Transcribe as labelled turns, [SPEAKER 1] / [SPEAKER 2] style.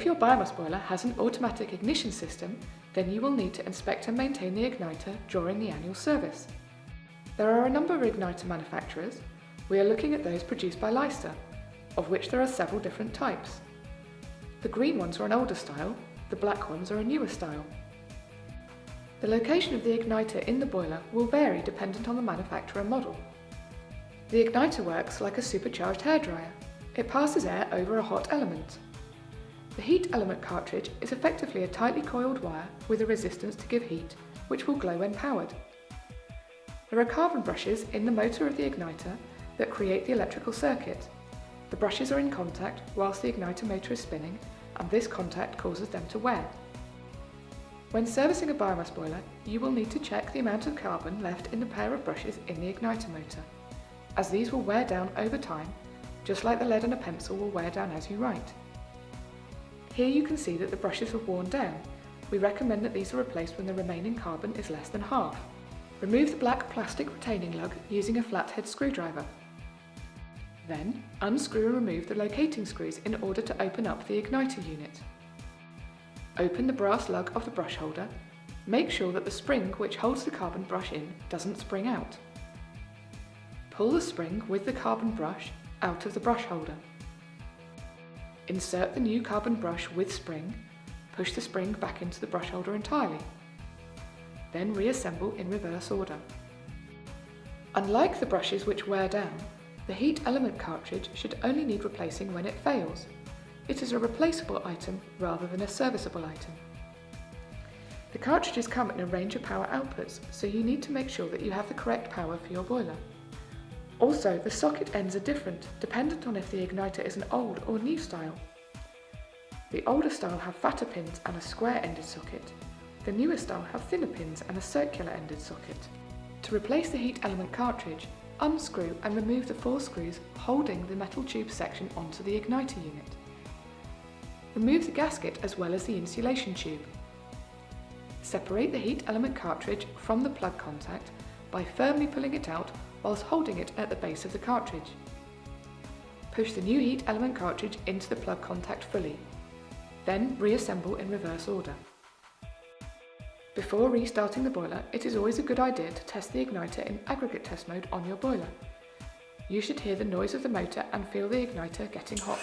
[SPEAKER 1] If your biomass boiler has an automatic ignition system, then you will need to inspect and maintain the igniter during the annual service. There are a number of igniter manufacturers. We are looking at those produced by Leister, of which there are several different types. The green ones are an older style, the black ones are a newer style. The location of the igniter in the boiler will vary dependent on the manufacturer model. The igniter works like a supercharged hairdryer. It passes air over a hot element. The heat element cartridge is effectively a tightly coiled wire with a resistance to give heat, which will glow when powered. There are carbon brushes in the motor of the igniter that create the electrical circuit. The brushes are in contact whilst the igniter motor is spinning, and this contact causes them to wear. When servicing a biomass boiler, you will need to check the amount of carbon left in the pair of brushes in the igniter motor, as these will wear down over time, just like the lead in a pencil will wear down as you write. Here you can see that the brushes have worn down. We recommend that these are replaced when the remaining carbon is less than half. Remove the black plastic retaining lug using a flathead screwdriver. Then, unscrew and remove the locating screws in order to open up the igniter unit. Open the brass lug of the brush holder. Make sure that the spring which holds the carbon brush in doesn't spring out. Pull the spring with the carbon brush out of the brush holder. Insert the new carbon brush with spring. Push the spring back into the brush holder entirely. Then reassemble in reverse order. Unlike the brushes which wear down, the heat element cartridge should only need replacing when it fails. It is a replaceable item rather than a serviceable item. The cartridges come in a range of power outputs, so you need to make sure that you have the correct power for your boiler. Also, the socket ends are different, dependent on if the igniter is an old or new style. The older style have fatter pins and a square-ended socket. The newer style have thinner pins and a circular-ended socket. To replace the heat element cartridge, unscrew and remove the 4 screws holding the metal tube section onto the igniter unit. Remove the gasket as well as the insulation tube. Separate the heat element cartridge from the plug contact by firmly pulling it out whilst holding it at the base of the cartridge. Push the new heat element cartridge into the plug contact fully. Then reassemble in reverse order. Before restarting the boiler, it is always a good idea to test the igniter in aggregate test mode on your boiler. You should hear the noise of the motor and feel the igniter getting hot.